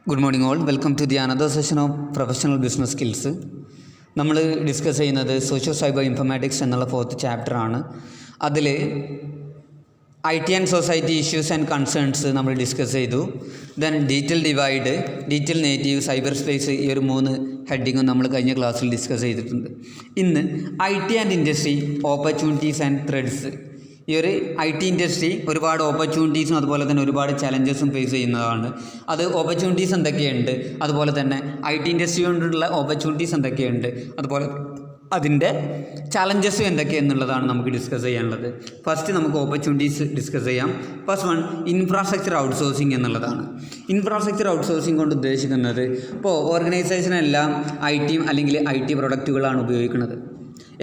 Good morning all. Welcome to the another session of professional business skills. നമ്മൾ discuss ചെയ്യുന്നത് socio cyber informatics എന്നുള്ള 4th ചാപ്റ്ററാണ്. അതിൽ IT and society issues and concerns നമ്മൾ discuss ചെയ്തു. Then digital divide, digital native, cyber space, ഈ ഒരു 3 ഹെഡിങ്ങും നമ്മൾ കഴിഞ്ഞ ക്ലാസ്സിൽ ഡിസ്കസ് ചെയ്തിട്ടുണ്ട്. ഇന്ന് IT and industry, opportunities and threats. ഈ ഒരു IT ഇൻഡസ്ട്രി ഒരുപാട് ഓപ്പർച്യൂണിറ്റീസും അതുപോലെ തന്നെ ഒരുപാട് ചലഞ്ചസും ഫേസ് ചെയ്യുന്നതാണ്. അത് ഓപ്പർച്യൂണിറ്റീസ് എന്തൊക്കെയുണ്ട്, അതുപോലെ തന്നെ IT ഇൻഡസ്ട്രി കൊണ്ടുള്ള ഓപ്പർച്യൂണിറ്റീസ് എന്തൊക്കെയുണ്ട്, അതുപോലെ അതിൻ്റെ ചലഞ്ചസ് എന്തൊക്കെയെന്നുള്ളതാണ് നമുക്ക് ഡിസ്കസ് ചെയ്യാനുള്ളത്. ഫസ്റ്റ് നമുക്ക് ഓപ്പർച്യൂണിറ്റീസ് ഡിസ്കസ് ചെയ്യാം. ഫസ്റ്റ് വൺ, ഇൻഫ്രാസ്ട്രക്ചർ ഔട്ട്സോഴ്സിങ് എന്നുള്ളതാണ്. ഇൻഫ്രാസ്ട്രക്ചർ ഔട്ട്സോഴ്സിങ് കൊണ്ട് ഉദ്ദേശിക്കുന്നത്, ഇപ്പോൾ ഓർഗനൈസേഷനെല്ലാം IT അല്ലെങ്കിൽ IT പ്രൊഡക്റ്റുകളാണ് ഉപയോഗിക്കുന്നത്.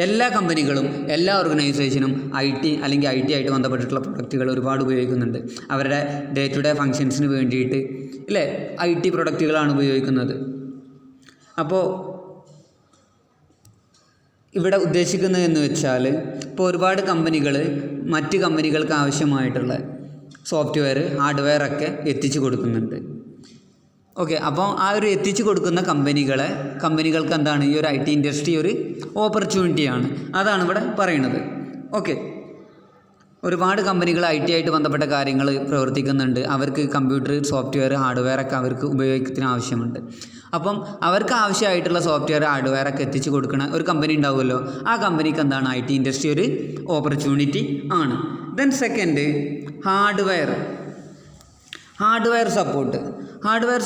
എല്ലാ കമ്പനികളും എല്ലാ ഓർഗനൈസേഷനും IT അല്ലെങ്കിൽ IT ആയിട്ട് ബന്ധപ്പെട്ടിട്ടുള്ള പ്രൊഡക്റ്റുകൾ ഒരുപാട് ഉപയോഗിക്കുന്നുണ്ട്. അവരുടെ ഡേ ടു ഡേ ഫങ്ഷൻസിന് വേണ്ടിയിട്ട് അല്ലേ IT പ്രൊഡക്റ്റുകളാണ് ഉപയോഗിക്കുന്നത്. അപ്പോൾ ഇവിടെ ഉദ്ദേശിക്കുന്നത് എന്ന് വെച്ചാൽ, ഇപ്പോൾ ഒരുപാട് കമ്പനികൾ മറ്റ് കമ്പനികൾക്ക് ആവശ്യമായിട്ടുള്ള സോഫ്റ്റ്വെയർ, ഹാർഡ്വെയർ ഒക്കെ എത്തിച്ചു കൊടുക്കുന്നുണ്ട്. ഓക്കെ, അപ്പോൾ ആ ഒരു എത്തിച്ചു കൊടുക്കുന്ന കമ്പനികൾക്ക് എന്താണ്, ഈ ഒരു IT ഇൻഡസ്ട്രി ഒരു ഓപ്പർച്യൂണിറ്റിയാണ്. അതാണ് ഇവിടെ പറയുന്നത്. ഓക്കെ, ഒരുപാട് കമ്പനികൾ IT ആയിട്ട് ബന്ധപ്പെട്ട കാര്യങ്ങൾ പ്രവർത്തിക്കുന്നുണ്ട്. അവർക്ക് കമ്പ്യൂട്ടർ, സോഫ്റ്റ്വെയർ, ഹാർഡ്വെയർ ഒക്കെ അവർക്ക് ഉപയോഗത്തിന് ആവശ്യമുണ്ട്. അപ്പം അവർക്ക് ആവശ്യമായിട്ടുള്ള സോഫ്റ്റ്വെയർ, ഹാർഡ്വെയർ ഒക്കെ എത്തിച്ചു കൊടുക്കുന്ന ഒരു കമ്പനി ഉണ്ടാവുമല്ലോ, ആ കമ്പനിക്ക് എന്താണ് IT ഇൻഡസ്ട്രി ഒരു ഓപ്പർച്യൂണിറ്റി ആണ്. ദെൻ സെക്കൻഡ്, ഹാർഡ്വെയർ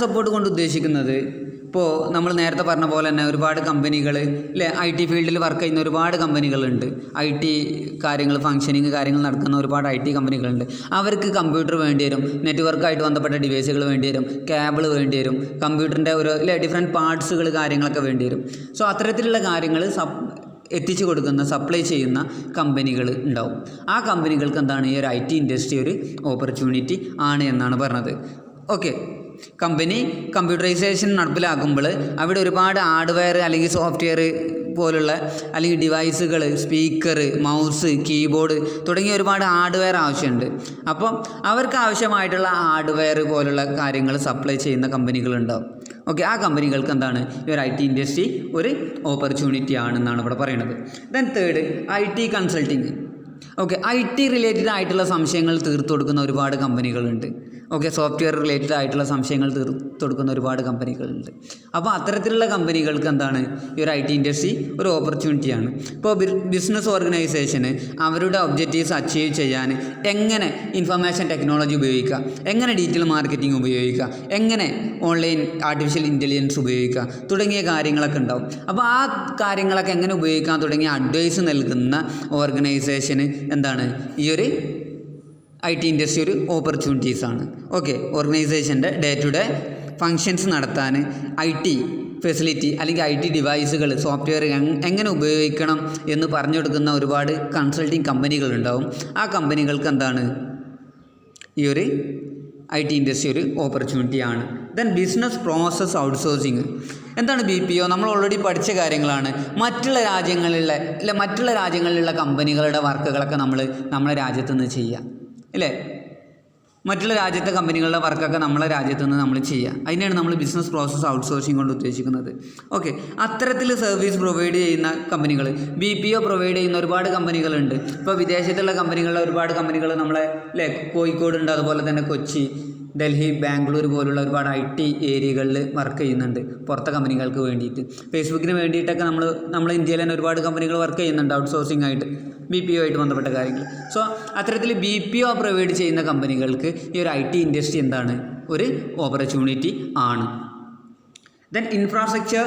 സപ്പോർട്ട് കൊണ്ട് ഉദ്ദേശിക്കുന്നത്, ഇപ്പോൾ നമ്മൾ നേരത്തെ പറഞ്ഞ പോലെ തന്നെ ഒരുപാട് കമ്പനികൾ അല്ലേ IT ഫീൽഡിൽ വർക്ക് ചെയ്യുന്ന ഒരുപാട് കമ്പനികളുണ്ട്. IT കാര്യങ്ങൾ, ഫങ്ഷനിങ് കാര്യങ്ങൾ നടക്കുന്ന ഒരുപാട് IT കമ്പനികളുണ്ട്. അവർക്ക് കമ്പ്യൂട്ടർ വേണ്ടി വരും, നെറ്റ്വർക്കായിട്ട് ബന്ധപ്പെട്ട ഡിവൈസുകൾ വേണ്ടി വരും, കേബിൾ വേണ്ടി വരും, കമ്പ്യൂട്ടറിൻ്റെ ഒരു ഡിഫറെൻറ്റ് പാർട്സുകൾ കാര്യങ്ങളൊക്കെ വേണ്ടി വരും. സോ അത്തരത്തിലുള്ള കാര്യങ്ങൾ എത്തിച്ചു കൊടുക്കുന്ന, സപ്ലൈ ചെയ്യുന്ന കമ്പനികൾ ഉണ്ടാവും. ആ കമ്പനികൾക്ക് എന്താണ്, ഈ ഒരു IT ഇൻഡസ്ട്രി ഒരു ഓപ്പർച്യൂണിറ്റി ആണ് എന്നാണ് പറഞ്ഞത്. ഓക്കെ, കമ്പ്യൂട്ടറൈസേഷൻ നടപ്പിലാക്കുമ്പോൾ അവിടെ ഒരുപാട് ഹാർഡ്വെയർ അല്ലെങ്കിൽ സോഫ്റ്റ്വെയർ പോലുള്ള അല്ലെങ്കിൽ ഡിവൈസുകൾ, സ്പീക്കർ, മൗസ്, കീബോർഡ് തുടങ്ങിയ ഒരുപാട് ഹാർഡ്വെയർ ആവശ്യമുണ്ട്. അപ്പം അവർക്ക് ആവശ്യമായിട്ടുള്ള ഹാർഡ്വെയർ പോലുള്ള കാര്യങ്ങൾ സപ്ലൈ ചെയ്യുന്ന കമ്പനികളുണ്ടാവും. ഓക്കെ, ആ കമ്പനികൾക്ക് എന്താണ്, ഈ ഒരു IT ഇൻഡസ്ട്രി ഒരു ഓപ്പർച്യൂണിറ്റി ആണെന്നാണ് ഇവിടെ പറയുന്നത്. Then third, IT consulting. Okay, IT related ആയിട്ടുള്ള സംശയങ്ങൾ തീർത്തു കൊടുക്കുന്ന ഒരുപാട് കമ്പനികളുണ്ട്. ഓക്കെ, സോഫ്റ്റ്വെയർ റിലേറ്റഡ് ആയിട്ടുള്ള സംശയങ്ങൾ തീർത്തു കൊടുക്കുന്ന ഒരുപാട് കമ്പനികളുണ്ട്. അപ്പോൾ അത്തരത്തിലുള്ള കമ്പനികൾക്ക് എന്താണ്, ഈ ഒരു IT ഇൻഡസ്ട്രി ഒരു ഓപ്പർച്യൂണിറ്റിയാണ്. ഇപ്പോൾ ബിസിനസ് ഓർഗനൈസേഷന് അവരുടെ ഒബ്ജക്റ്റീവ്സ് അച്ചീവ് ചെയ്യാൻ എങ്ങനെ ഇൻഫർമേഷൻ ടെക്നോളജി ഉപയോഗിക്കുക, എങ്ങനെ ഡിജിറ്റൽ മാർക്കറ്റിംഗ് ഉപയോഗിക്കുക, എങ്ങനെ ഓൺലൈൻ ആർട്ടിഫിഷ്യൽ ഇൻ്റലിജൻസ് ഉപയോഗിക്കുക തുടങ്ങിയ കാര്യങ്ങളൊക്കെ ഉണ്ടാവും. അപ്പോൾ ആ കാര്യങ്ങളൊക്കെ എങ്ങനെ ഉപയോഗിക്കാൻ തുടങ്ങിയ അഡ്വൈസ് നൽകുന്ന ഓർഗനൈസേഷന് എന്താണ്, ഈ ഒരു IT ഇൻഡസ്ട്രി ഒരു ഓപ്പർച്യൂണിറ്റീസാണ്. ഓക്കെ, ഓർഗനൈസേഷൻ്റെ ഡേ ടു ഡേ ഫങ്ഷൻസ് നടത്താൻ IT ഫെസിലിറ്റി അല്ലെങ്കിൽ IT ഡിവൈസുകൾ, സോഫ്റ്റ്വെയർ എങ്ങനെ ഉപയോഗിക്കണം എന്ന് പറഞ്ഞു കൊടുക്കുന്ന ഒരുപാട് കൺസൾട്ടിങ് കമ്പനികളുണ്ടാവും. ആ കമ്പനികൾക്ക് എന്താണ്, ഈ ഒരു IT ഇൻഡസ്ട്രി ഒരു ഓപ്പർച്യൂണിറ്റിയാണ്. Then business process outsourcing. എന്താണ് BPO? നമ്മൾ ഓൾറെഡി പഠിച്ച കാര്യങ്ങളാണ്. മറ്റുള്ള രാജ്യങ്ങളിലുള്ള കമ്പനികളുടെ വർക്കുകളൊക്കെ നമ്മളെ രാജ്യത്തു നിന്ന് ചെയ്യുക അല്ലേ. മറ്റുള്ള രാജ്യത്തെ കമ്പനികളുടെ വർക്കൊക്കെ നമ്മളെ രാജ്യത്തു നിന്ന് നമ്മൾ ചെയ്യുക. അതിനെയാണ് നമ്മൾ ബിസിനസ് പ്രോസസ് ഔട്ട്സോഴ്സിങ് കൊണ്ട് ഉദ്ദേശിക്കുന്നത്. ഓക്കെ, അത്തരത്തിൽ സർവീസ് പ്രൊവൈഡ് ചെയ്യുന്ന കമ്പനികൾ, BPO പ്രൊവൈഡ് ചെയ്യുന്ന ഒരുപാട് കമ്പനികളുണ്ട്. ഇപ്പോൾ വിദേശത്തുള്ള കമ്പനികളുടെ ഒരുപാട് കമ്പനികൾ നമ്മളെ കോഴിക്കോടുണ്ട്, അതുപോലെ തന്നെ കൊച്ചി, ഡൽഹി, ബാംഗ്ലൂർ പോലുള്ള ഒരുപാട് IT ഏരിയകളിൽ വർക്ക് ചെയ്യുന്നുണ്ട് പുറത്തെ കമ്പനികൾക്ക് വേണ്ടിയിട്ട്. ഫേസ്ബുക്കിന് വേണ്ടിയിട്ടൊക്കെ നമ്മൾ ഇന്ത്യയിൽ തന്നെ ഒരുപാട് കമ്പനികൾ വർക്ക് ചെയ്യുന്നുണ്ട് ഔട്ട്സോഴ്സിംഗ് ആയിട്ട്, BPO ആയിട്ട് ബന്ധപ്പെട്ട കാര്യങ്ങൾ. സോ അത്തരത്തിൽ BPO പ്രൊവൈഡ് ചെയ്യുന്ന കമ്പനികൾക്ക് ഈ ഒരു IT ഇൻഡസ്ട്രി എന്താണ്, ഒരു ഓപ്പർച്യൂണിറ്റി ആണ്. Then infrastructure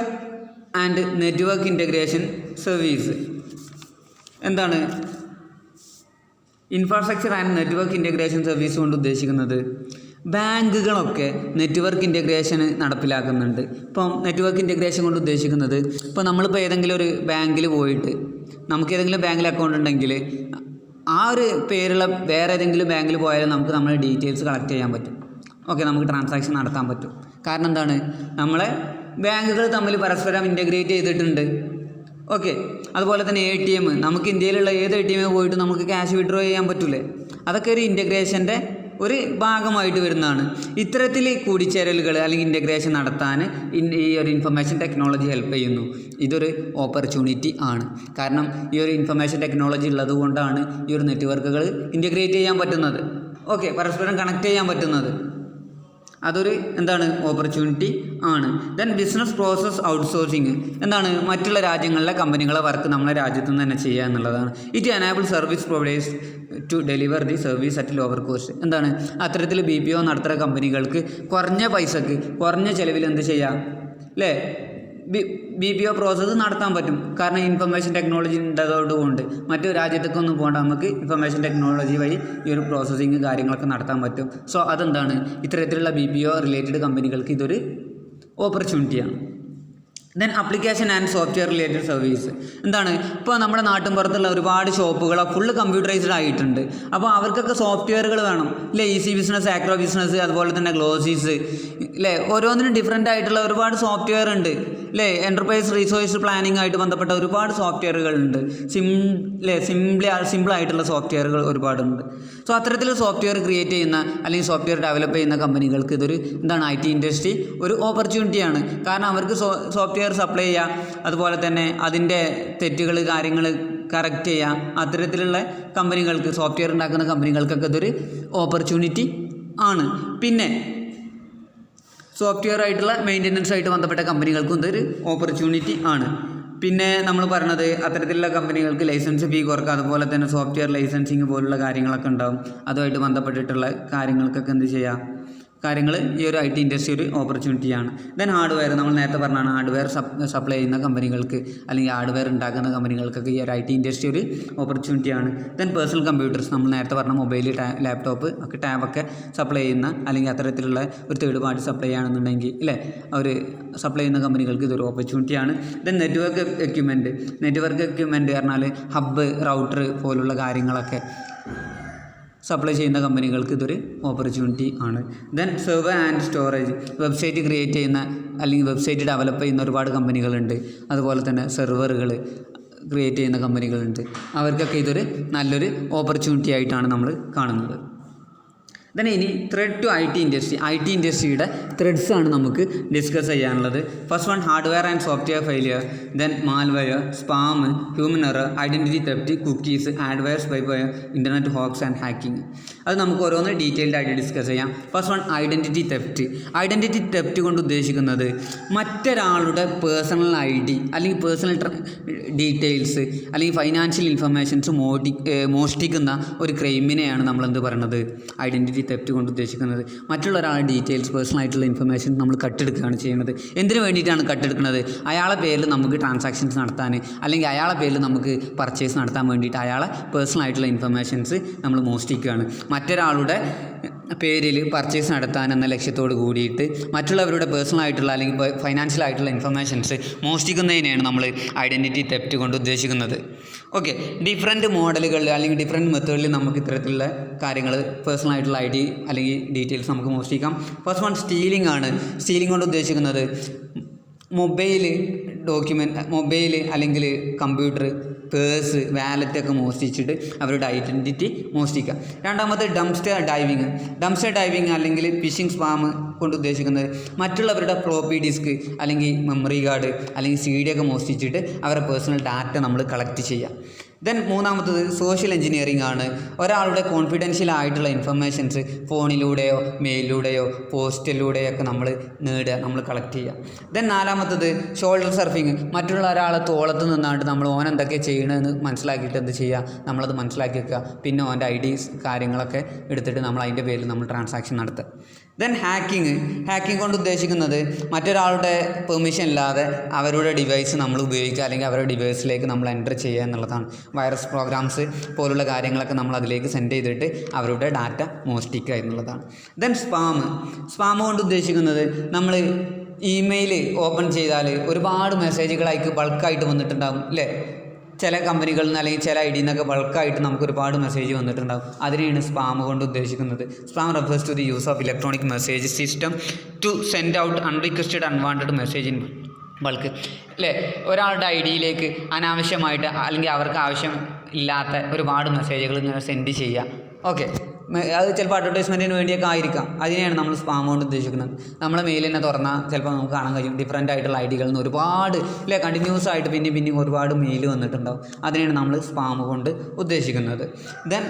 and network integration service. എന്താണ് infrastructure and network integration service കൊണ്ട് ഉദ്ദേശിക്കുന്നത്? ബാങ്കുകളൊക്കെ നെറ്റ്വർക്ക് ഇൻ്റഗ്രേഷൻ നടപ്പിലാക്കുന്നുണ്ട്. ഇപ്പം നെറ്റ്വർക്ക് ഇൻ്റഗ്രേഷൻ കൊണ്ട് ഉദ്ദേശിക്കുന്നത്, ഇപ്പോൾ നമ്മളിപ്പോൾ ഏതെങ്കിലും ഒരു ബാങ്കിൽ പോയിട്ട്, നമുക്ക് ഏതെങ്കിലും ബാങ്കിൽ അക്കൗണ്ട് ഉണ്ടെങ്കിൽ ആ ഒരു പേരുള്ള വേറെ ഏതെങ്കിലും ബാങ്കിൽ പോയാലും നമുക്ക് നമ്മുടെ ഡീറ്റെയിൽസ് കളക്ട് ചെയ്യാൻ പറ്റും. ഓക്കെ, നമുക്ക് ട്രാൻസാക്ഷൻ നടത്താൻ പറ്റും. കാരണം എന്താണ്, നമ്മളെ ബാങ്കുകൾ തമ്മിൽ പരസ്പരം ഇൻ്റഗ്രേറ്റ് ചെയ്തിട്ടുണ്ട്. ഓക്കെ, അതുപോലെ തന്നെ ATM, നമുക്ക് ഇന്ത്യയിലുള്ള ഏത് ATM പോയിട്ട് നമുക്ക് ക്യാഷ് വിഡ്രോ ചെയ്യാൻ പറ്റൂലേ. അതൊക്കെ ഒരു ഇൻ്റഗ്രേഷൻ്റെ ഒരു ഭാഗമായിട്ട് വരുന്നതാണ്. ഇത്തരത്തിൽ കൂടിച്ചേരലുകൾ അല്ലെങ്കിൽ ഇൻ്റഗ്രേഷൻ നടത്താൻ ഈ ഒരു ഇൻഫർമേഷൻ ടെക്നോളജി ഹെൽപ്പ് ചെയ്യുന്നു. ഇതൊരു ഓപ്പർച്യൂണിറ്റി ആണ്. കാരണം ഈ ഒരു ഇൻഫർമേഷൻ ടെക്നോളജി ഉള്ളത് കൊണ്ടാണ് ഈ ഒരു നെറ്റ്വർക്കുകൾ ഇൻ്റഗ്രേറ്റ് ചെയ്യാൻ പറ്റുന്നത്. ഓക്കെ, പരസ്പരം കണക്ട് ചെയ്യാൻ പറ്റുന്നത്. അതൊരു എന്താണ് ഓപ്പർച്യൂണിറ്റി ആണ്. ദെൻ ബിസിനസ് പ്രോസസ് ഔട്ട്സോഴ്സിങ് എന്താണ്, മറ്റുള്ള രാജ്യങ്ങളിലെ കമ്പനികളെ വർക്ക് നമ്മളെ രാജ്യത്ത് നിന്ന് തന്നെ ചെയ്യുക എന്നുള്ളതാണ്. It enable service providers to deliver the service at lower cost. എന്താണ്, അത്തരത്തിൽ BPO നടത്തുന്ന കമ്പനികൾക്ക് കുറഞ്ഞ പൈസക്ക് കുറഞ്ഞ ചിലവിൽ എന്ത് ചെയ്യാം അല്ലേ, BPO പ്രോസസ്സ് നടത്താൻ പറ്റും. കാരണം ഇൻഫർമേഷൻ ടെക്നോളജി ഉണ്ടതുകൊണ്ട് മറ്റു രാജ്യത്തേക്കൊന്നും പോകേണ്ട, നമുക്ക് ഇൻഫർമേഷൻ ടെക്നോളജി വഴി ഈ ഒരു പ്രോസസ്സിങ് കാര്യങ്ങളൊക്കെ നടത്താൻ പറ്റും. സോ അതെന്താണ്, ഇത്തരത്തിലുള്ള BPO റിലേറ്റഡ് കമ്പനികൾക്ക് ഇതൊരു ഓപ്പർച്യൂണിറ്റിയാണ്. Then application and software related service എന്താണ്, ഇപ്പോൾ നമ്മുടെ നാട്ടിൻ പുറത്തുള്ള ഒരുപാട് ഷോപ്പുകൾ ഫുള്ള് കമ്പ്യൂട്ടറൈസ്ഡ് ആയിട്ടുണ്ട്. അപ്പോൾ അവർക്കൊക്കെ സോഫ്റ്റ്വെയറുകൾ വേണം അല്ലേ, ഈസി ബിസിനസ്, ആക്രോ ബിസിനസ്, അതുപോലെ തന്നെ ഗ്ലോസീസ് അല്ലേ, ഓരോന്നിനും ഡിഫറെൻ്റ് ആയിട്ടുള്ള ഒരുപാട് സോഫ്റ്റ്വെയർ ഉണ്ട് അല്ലേ. എൻ്റർപ്രൈസ് റിസോഴ്സ് പ്ലാനിംഗ് ആയിട്ട് ബന്ധപ്പെട്ട ഒരുപാട് സോഫ്റ്റ്വെയറുകളുണ്ട്. സിമ്പിളായിട്ടുള്ള സോഫ്റ്റ്വെയറുകൾ ഒരുപാടുണ്ട്. സോ അത്തരത്തിൽ സോഫ്റ്റ്വെയർ ക്രിയേറ്റ് ചെയ്യുന്ന അല്ലെങ്കിൽ സോഫ്റ്റ്വെയർ ഡെവലപ്പ് ചെയ്യുന്ന കമ്പനികൾക്ക് ഇതൊരു എന്താണ്, IT ഇൻഡസ്ട്രി ഒരു ഓപ്പർച്യൂണിറ്റിയാണ്. കാരണം അവർക്ക് സോഫ്റ്റ്വെയർ സപ്ലൈ ചെയ്യുക, അതുപോലെ തന്നെ അതിൻ്റെ തെറ്റുകൾ കാര്യങ്ങൾ കറക്റ്റ് ചെയ്യുക. അത്തരത്തിലുള്ള കമ്പനികൾക്ക്, സോഫ്റ്റ്വെയർ ഉണ്ടാക്കുന്ന കമ്പനികൾക്കൊക്കെ ഇതൊരു ഓപ്പർച്യൂണിറ്റി ആണ്. പിന്നെ സോഫ്റ്റ്വെയർ ആയിട്ടുള്ള മെയിൻ്റനൻസ് ആയിട്ട് ബന്ധപ്പെട്ട കമ്പനികൾക്കും ഇതൊരു ഓപ്പർച്യൂണിറ്റി ആണ്. പിന്നെ നമ്മൾ പറഞ്ഞത് അത്തരത്തിലുള്ള കമ്പനികൾക്ക് ലൈസൻസ് ഫീ കുറക്കുക, അതുപോലെ തന്നെ സോഫ്റ്റ്വെയർ ലൈസൻസിങ് പോലുള്ള കാര്യങ്ങളൊക്കെ ഉണ്ടാവും. അതുമായിട്ട് ബന്ധപ്പെട്ടിട്ടുള്ള കാര്യങ്ങൾക്കൊക്കെ എന്ത് ചെയ്യുക, കാര്യങ്ങൾ ഈ ഒരു IT ഇൻഡസ്ട്രി ഒരു ഓപ്പർച്യൂണിറ്റിയാണ്. ദെൻ ഹാർഡ്വെയർ, നമ്മൾ നേരത്തെ പറഞ്ഞാണ് ഹാർഡ്വെയർ സപ്ലൈ ചെയ്യുന്ന കമ്പനികൾക്ക് അല്ലെങ്കിൽ ഹാർഡ്വെയർ ഉണ്ടാക്കുന്ന കമ്പനികൾക്കൊക്കെ ഈ ഒരു IT ഇൻഡസ്ട്രി ഒരു ഓപ്പർച്യൂണിറ്റിയാണ്. ദെൻ പേഴ്സണൽ കമ്പ്യൂട്ടേഴ്സ്, നമ്മൾ നേരത്തെ പറഞ്ഞ മൊബൈൽ, ലാപ്ടോപ്പ് ഒക്കെ ടാബൊക്കെ സപ്ലൈ ചെയ്യുന്ന അല്ലെങ്കിൽ അത്തരത്തിലുള്ള ഒരു തേർഡ് പാർട്ടി സപ്ലൈ ചെയ്യുകയാണെന്നുണ്ടെങ്കിൽ അല്ലേ, അവർ സപ്ലൈ ചെയ്യുന്ന കമ്പനികൾക്ക് ഇതൊരു ഓപ്പർച്യൂണിറ്റിയാണ്. ദെൻ നെറ്റ്വർക്ക് എക്യുപ്മെൻറ്റ് പറഞ്ഞാൽ ഹബ്ബ്, റൗട്ടർ പോലുള്ള കാര്യങ്ങളൊക്കെ സപ്ലൈ ചെയ്യുന്ന കമ്പനികൾക്ക് ഇതൊരു ഓപ്പർച്യൂണിറ്റി ആണ്. Then server and storage, website create ചെയ്യുന്ന അല്ലെങ്കിൽ വെബ്സൈറ്റ് ഡെവലപ്പ് ചെയ്യുന്ന ഒരുപാട് കമ്പനികളുണ്ട്. അതുപോലെ തന്നെ സെർവറുകൾ ക്രിയേറ്റ് ചെയ്യുന്ന കമ്പനികളുണ്ട്. അവർക്കൊക്കെ ഇതൊരു നല്ലൊരു ഓപ്പർച്യൂണിറ്റി ആയിട്ടാണ് നമ്മൾ കാണുന്നത്. ദെൻ ഇനി ത്രെഡ് ടു IT ഇൻഡസ്ട്രിയുടെ ത്രെഡ്സ് ആണ് നമുക്ക് ഡിസ്കസ് ചെയ്യാനുള്ളത്. First one, hardware and software failure, then malware, spam, human error, identity theft, cookies, adware, spyware, internet hoax and hacking. അത് നമുക്ക് ഓരോന്ന് ഡീറ്റെയിൽഡ് ആയിട്ട് ഡിസ്കസ് ചെയ്യാം. ഫസ്റ്റ് വൺ, ഐഡൻറ്റിറ്റി തെഫ്റ്റ് കൊണ്ട് ഉദ്ദേശിക്കുന്നത് മറ്റൊരാളുടെ പേഴ്സണൽ ID അല്ലെങ്കിൽ പേഴ്സണൽ ഡീറ്റെയിൽസ് അല്ലെങ്കിൽ ഫൈനാൻഷ്യൽ ഇൻഫർമേഷൻസ് മോഷ്ടിക്കുന്ന ഒരു ക്രൈമിനെയാണ് നമ്മളെന്ത് പറയുന്നത്, ഐഡൻറ്റിറ്റി തെഫ്റ്റ് കൊണ്ട് ഉദ്ദേശിക്കുന്നത്. മറ്റുള്ള ഒരാളുടെ ഡീറ്റെയിൽസ്, പേഴ്സണൽ ആയിട്ടുള്ള ഇൻഫർമേഷൻ നമ്മൾ കട്ടെടുക്കുകയാണ് ചെയ്യുന്നത്. എന്തിനു വേണ്ടിയിട്ടാണ് കട്ടെടുക്കുന്നത്, അയാളെ പേരിൽ നമുക്ക് ട്രാൻസാക്ഷൻസ് നടത്താൻ അല്ലെങ്കിൽ അയാളെ പേരിൽ നമുക്ക് പർച്ചേസ് നടത്താൻ വേണ്ടിയിട്ട് അയാളെ പേഴ്സണൽ ആയിട്ടുള്ള ഇൻഫർമേഷൻസ് നമ്മൾ മോഷ്ടിക്കുകയാണ്. മറ്റൊരാളുടെ പേരിൽ പർച്ചേസ് നടത്താൻ എന്ന ലക്ഷ്യത്തോട് കൂടിയിട്ട് മറ്റുള്ളവരുടെ പേഴ്സണൽ ആയിട്ടുള്ള അല്ലെങ്കിൽ ഫൈനാൻഷ്യൽ ആയിട്ടുള്ള ഇൻഫർമേഷൻസ് മോഷ്ടിക്കുന്നതിനെയാണ് നമ്മൾ ഐഡൻറ്റിറ്റി തെഫ്റ്റ് കൊണ്ട് ഉദ്ദേശിക്കുന്നത്. ഓക്കെ, ഡിഫറെൻറ്റ് മോഡലുകളിൽ അല്ലെങ്കിൽ ഡിഫറെൻറ്റ് മെത്തേഡിൽ നമുക്ക് ഇത്തരത്തിലുള്ള കാര്യങ്ങൾ പേഴ്സണൽ ആയിട്ടുള്ള ID അല്ലെങ്കിൽ ഡീറ്റെയിൽസ് നമുക്ക് മോഷ്ടിക്കാം. ഫസ്റ്റ് വൺ സ്റ്റീലിംഗ് ആണ്. സ്റ്റീലിംഗ് കൊണ്ട് ഉദ്ദേശിക്കുന്നത് മൊബൈൽ അല്ലെങ്കിൽ കമ്പ്യൂട്ടർ, പേഴ്സ്, വാലറ്റൊക്കെ മോഷ്ടിച്ചിട്ട് അവരുടെ ഐഡൻറ്റിറ്റി മോഷ്ടിക്കുക. രണ്ടാമത് ഡംസ്റ്റർ ഡൈവിങ് അല്ലെങ്കിൽ ഫിഷിംഗ് സ്പാം കൊണ്ട് ഉദ്ദേശിക്കുന്നത് മറ്റുള്ളവരുടെ ഫ്ലോപ്പി ഡിസ്ക് അല്ലെങ്കിൽ മെമ്മറി കാർഡ് അല്ലെങ്കിൽ CD ഒക്കെ മോഷ്ടിച്ചിട്ട് അവരുടെ പേഴ്സണൽ ഡാറ്റ നമ്മൾ കളക്ട് ചെയ്യുക. ദെൻ മൂന്നാമത്തത് സോഷ്യൽ എഞ്ചിനീയറിംഗ് ആണ്. ഒരാളുടെ കോൺഫിഡൻഷ്യൽ ആയിട്ടുള്ള ഇൻഫർമേഷൻസ് ഫോണിലൂടെയോ മെയിലിലൂടെയോ പോസ്റ്റലിലൂടെയോ ഒക്കെ നമ്മൾ നേടുക, നമ്മൾ കളക്ട് ചെയ്യുക. ദെൻ നാലാമത്തത് ഷോൾഡർ സർഫിങ്, മറ്റുള്ള ഒരാളെ തോളത്ത് നിന്നാണ്ട് നമ്മൾ ഓൻ എന്തൊക്കെ ചെയ്യണമെന്ന് മനസ്സിലാക്കിയിട്ട് എന്ത് ചെയ്യുക, നമ്മളത് മനസ്സിലാക്കി വെക്കുക. പിന്നെ ഓൻ്റെ IDs കാര്യങ്ങളൊക്കെ എടുത്തിട്ട് നമ്മൾ അതിൻ്റെ പേരിൽ നമ്മൾ ട്രാൻസാക്ഷൻ നടത്തുക. ദെൻ ഹാക്കിംഗ് കൊണ്ട് ഉദ്ദേശിക്കുന്നത് മറ്റൊരാളുടെ പെർമിഷൻ ഇല്ലാതെ അവരുടെ ഡിവൈസ് നമ്മൾ ഉപയോഗിക്കുക അല്ലെങ്കിൽ അവരുടെ ഡിവൈസിലേക്ക് നമ്മൾ എൻ്റർ ചെയ്യുക എന്നുള്ളതാണ്. വൈറസ് പ്രോഗ്രാംസ് പോലുള്ള കാര്യങ്ങളൊക്കെ നമ്മൾ അതിലേക്ക് സെൻഡ് ചെയ്തിട്ട് അവരുടെ ഡാറ്റ മോഷ്ടിക്കുക എന്നുള്ളതാണ്. ദെൻ സ്പാം കൊണ്ട് ഉദ്ദേശിക്കുന്നത് നമ്മൾ ഇമെയിൽ ഓപ്പൺ ചെയ്താൽ ഒരുപാട് മെസ്സേജുകളായിട്ട് ബൾക്കായിട്ട് വന്നിട്ടുണ്ടാകും അല്ലേ, ചില കമ്പനികളിൽ നിന്ന് അല്ലെങ്കിൽ ചില ID നിന്നൊക്കെ ബൾക്കായിട്ട് നമുക്ക് ഒരുപാട് മെസ്സേജ് വന്നിട്ടുണ്ടാകും. അതിനെയാണ് സ്പാം കൊണ്ട് ഉദ്ദേശിക്കുന്നത്. Spam refers to the use of electronic message system to send out unrequested unwanted message in bulk അല്ലേ. ഒരാളുടെ IDയിലേക്ക് അനാവശ്യമായിട്ട് അല്ലെങ്കിൽ അവർക്ക് ആവശ്യം ഇല്ലാത്ത ഒരുപാട് മെസ്സേജുകൾ ഇങ്ങനെ സെൻഡ് ചെയ്യുക. ഓക്കെ, അത് ചിലപ്പോൾ അഡ്വർടൈസ്മെൻറ്റിന് വേണ്ടിയൊക്കെ ആയിരിക്കാം. അതിനെയാണ് നമ്മൾ സ്പാം കൊണ്ട് ഉദ്ദേശിക്കുന്നത്. നമ്മളെ മെയിൽ തന്നെ തുറന്നാൽ ചിലപ്പോൾ നമുക്ക് കാണാൻ കഴിയും ഡിഫറൻ്റ് ആയിട്ടുള്ള ഐഡികളിൽ നിന്ന് ഒരുപാട് അല്ലേ കണ്ടിന്യൂസ് ആയിട്ട് പിന്നെയും ഒരുപാട് മെയിൽ വന്നിട്ടുണ്ടാവും. അതിനെയാണ് നമ്മൾ സ്പാം കൊണ്ട് ഉദ്ദേശിക്കുന്നത്. ദെൻ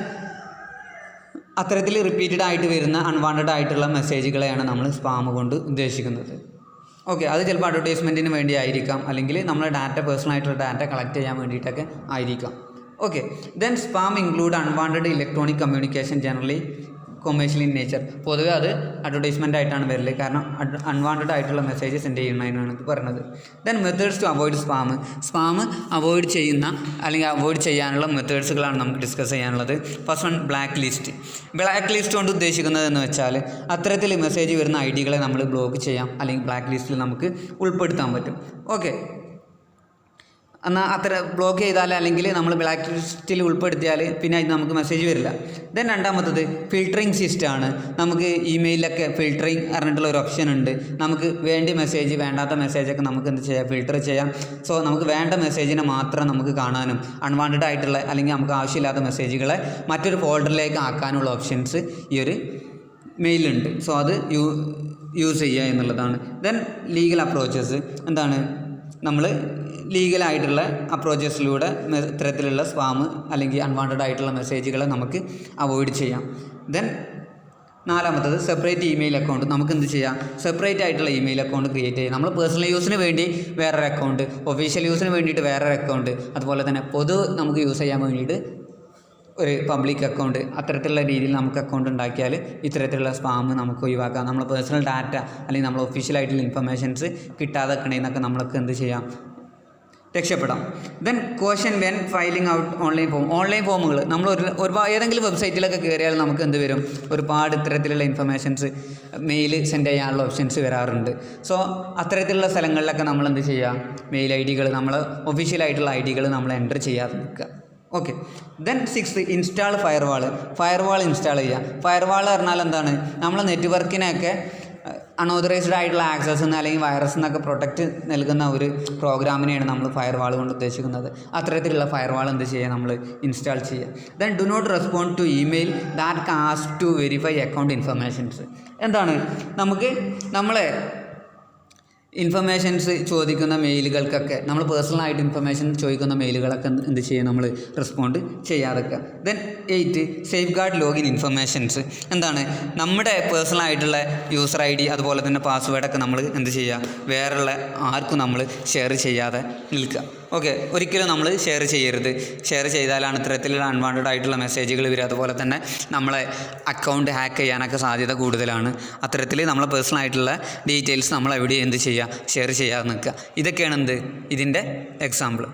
അത്തരത്തിൽ റിപ്പീറ്റഡ് ആയിട്ട് വരുന്ന അൺവാണ്ടഡ് ആയിട്ടുള്ള മെസ്സേജുകളെയാണ് നമ്മൾ സ്പാം കൊണ്ട് ഉദ്ദേശിക്കുന്നത്. ഓക്കെ, അത് ചിലപ്പോൾ അഡ്വർടൈസ്മെൻറ്റിന് വേണ്ടി ആയിരിക്കാം, അല്ലെങ്കിൽ നമ്മളെ പേഴ്സണൽ ആയിട്ടുള്ള ഡാറ്റ കളക്ട് ചെയ്യാൻ വേണ്ടിയിട്ടൊക്കെ ആയിരിക്കാം. Okay, then spam include unwanted electronic communication generally commercial in nature. പൊതുവേ അത് അഡ്വർടൈസ്മെൻ്റ് ആയിട്ടാണ് വരല്, കാരണം അൺവാണ്ടഡ് ആയിട്ടുള്ള മെസ്സേജ് സെൻഡ് ചെയ്യുന്നതിനാണ് ഇത് പറയുന്നത്. Then methods to avoid spam avoid ചെയ്യുന്ന അല്ലെങ്കിൽ അവോയ്ഡ് ചെയ്യാനുള്ള മെത്തേഡ്സുകളാണ് നമുക്ക് ഡിസ്കസ് ചെയ്യാനുള്ളത്. ഫസ്റ്റ് വൺ ബ്ലാക്ക് ലിസ്റ്റ് കൊണ്ട് ഉദ്ദേശിക്കുന്നത് എന്ന് വെച്ചാൽ അത്തരത്തിൽ മെസ്സേജ് വരുന്ന ഐഡികളെ നമ്മൾ ബ്ലോക്ക് ചെയ്യാം, അല്ലെങ്കിൽ ബ്ലാക്ക് ലിസ്റ്റിൽ നമുക്ക് ഉൾപ്പെടുത്താൻ പറ്റും. ഓക്കെ, എന്നാൽ അത്ര ബ്ലോക്ക് ചെയ്താൽ അല്ലെങ്കിൽ നമ്മൾ ബ്ലാക്ക് ലിസ്റ്റിൽ ഉൾപ്പെടുത്തിയാൽ പിന്നെ അത് നമുക്ക് മെസ്സേജ് വരില്ല. ദെൻ രണ്ടാമത്തത് ഫിൽറ്ററിങ് സിസ്റ്റമാണ്. നമുക്ക് ഇമെയിലൊക്കെ ഫിൽറ്ററിങ് പറഞ്ഞിട്ടുള്ള ഒരു ഓപ്ഷൻ ഉണ്ട്. നമുക്ക് വേണ്ട മെസ്സേജ് വേണ്ടാത്ത മെസ്സേജൊക്കെ നമുക്ക് എന്ത് ചെയ്യാം, ഫിൽറ്റർ ചെയ്യാം. സോ നമുക്ക് വേണ്ട മെസ്സേജിനെ മാത്രം നമുക്ക് കാണാനും അൺവാണ്ടഡ് ആയിട്ടുള്ള അല്ലെങ്കിൽ നമുക്ക് ആവശ്യമില്ലാത്ത മെസ്സേജുകളെ മറ്റൊരു ഫോൾഡറിലേക്ക് ആക്കാനുള്ള ഓപ്ഷൻസ് ഈ ഒരു മെയിലുണ്ട്. സോ അത് യൂസ് ചെയ്യുക എന്നുള്ളതാണ്. ദെൻ ലീഗൽ അപ്രോച്ചസ് എന്താണ്, നമ്മൾ ലീഗലായിട്ടുള്ള അപ്രോച്ചസിലൂടെ ഇത്തരത്തിലുള്ള സ്പാം അല്ലെങ്കിൽ അൺവാണ്ടഡ് ആയിട്ടുള്ള മെസ്സേജുകളെ നമുക്ക് അവോയ്ഡ് ചെയ്യാം. ദെൻ നാലാമത്തത് സെപ്പറേറ്റ് ഇമെയിൽ അക്കൗണ്ട്. നമുക്ക് എന്ത് ചെയ്യാം, സെപ്പറേറ്റ് ആയിട്ടുള്ള ഇമെയിൽ അക്കൗണ്ട് ക്രിയേറ്റ് ചെയ്യാം. നമ്മൾ പേഴ്സണൽ യൂസിന് വേണ്ടി വേറൊരു അക്കൗണ്ട്, ഒഫീഷ്യൽ യൂസിന് വേണ്ടിയിട്ട് വേറൊരു അക്കൗണ്ട്, അതുപോലെ തന്നെ നമുക്ക് യൂസ് ചെയ്യാൻ വേണ്ടിയിട്ട് ഒരു പബ്ലിക് അക്കൗണ്ട്, അത്തരത്തിലുള്ള രീതിയിൽ നമുക്ക് അക്കൗണ്ട് ഉണ്ടാക്കിയാൽ ഇത്തരത്തിലുള്ള സ്പാം നമുക്ക് ഒഴിവാക്കാം. നമ്മൾ പേഴ്സണൽ ഡാറ്റ അല്ലെങ്കിൽ നമ്മൾ ഒഫീഷ്യലായിട്ടുള്ള ഇൻഫർമേഷൻസ് കിട്ടാതെ വെക്കണമെന്നൊക്കെ നമ്മൾക്ക് എന്ത് ചെയ്യാം, രക്ഷപ്പെടാം. Then question when filing out online ഫോമുകൾ നമ്മൾ ഒരുപാട് ഏതെങ്കിലും വെബ്സൈറ്റിലൊക്കെ കയറിയാൽ നമുക്ക് എന്ത് വരും, ഒരുപാട് ഇത്തരത്തിലുള്ള ഇൻഫർമേഷൻസ് മെയിൽ സെൻഡ് ചെയ്യാനുള്ള ഓപ്ഷൻസ് വരാറുണ്ട്. സോ അത്തരത്തിലുള്ള സ്ഥലങ്ങളിലൊക്കെ നമ്മൾ എന്ത് ചെയ്യുക, മെയിൽ ഐ.ഡികൾ നമ്മൾ ഒഫീഷ്യലായിട്ടുള്ള ഐ.ഡികൾ നമ്മൾ എൻ്റർ ചെയ്യാതെ നിൽക്കുക. Okay, then 6 install firewall install ചെയ്യുക. ഫയർവാൾ പറഞ്ഞാൽ എന്താണ്, നമ്മളെ നെറ്റ്വർക്കിനെയൊക്കെ അൺഓതറൈസ്ഡ് ആയിട്ടുള്ള ആക്സസ് അല്ലെങ്കിൽ വൈറസ് എന്നൊക്കെ പ്രൊട്ടക്റ്റ് നൽകുന്ന ഒരു പ്രോഗ്രാമിനെയാണ് നമ്മൾ ഫയർവാൾ കൊണ്ട് ഉദ്ദേശിക്കുന്നത്. അത്തരത്തിലുള്ള ഫയർവാൾ എന്ത് ചെയ്യുക, നമ്മൾ ഇൻസ്റ്റാൾ ചെയ്യുക. Then do not respond to email that ask to verify account informations. എന്താണ്, നമുക്ക് നമ്മളെ ഇൻഫർമേഷൻസ് ചോദിക്കുന്ന മെയിലുകൾക്കൊക്കെ നമ്മൾ പേഴ്സണലായിട്ട് ഇൻഫർമേഷൻ ചോദിക്കുന്ന മെയിലുകളൊക്കെ എന്ത് ചെയ്യും, നമ്മൾ റെസ്പോണ്ട് ചെയ്യാതൊക്കെ. Then 8 safeguard login informations. എന്താണ്, നമ്മുടെ പേഴ്സണലായിട്ടുള്ള യൂസർ ഐ.ഡി അതുപോലെ തന്നെ പാസ്വേഡൊക്കെ നമ്മൾ എന്ത് ചെയ്യുക, വേറെയുള്ള ആർക്കും നമ്മൾ ഷെയർ ചെയ്യാതെ നിൽക്കുക. ഓക്കെ, ഒരിക്കലും നമ്മൾ ഷെയർ ചെയ്യരുത്. ഷെയർ ചെയ്താലാണ് ഇത്തരത്തിലുള്ള അൺവാണ്ടഡ് ആയിട്ടുള്ള മെസ്സേജുകൾ വരിക. അതുപോലെ തന്നെ നമ്മളെ അക്കൗണ്ട് ഹാക്ക് ചെയ്യാനൊക്കെ സാധ്യത കൂടുതലാണ്. അത്തരത്തിൽ നമ്മളെ പേഴ്സണൽ ആയിട്ടുള്ള ഡീറ്റെയിൽസ് നമ്മൾ എവിടെ എന്ത് ചെയ്യുക, ഷെയർ ചെയ്യാതെ നിൽക്കുക. ഇതൊക്കെയാണ് ഇതിൻ്റെ എക്സാമ്പിൾ.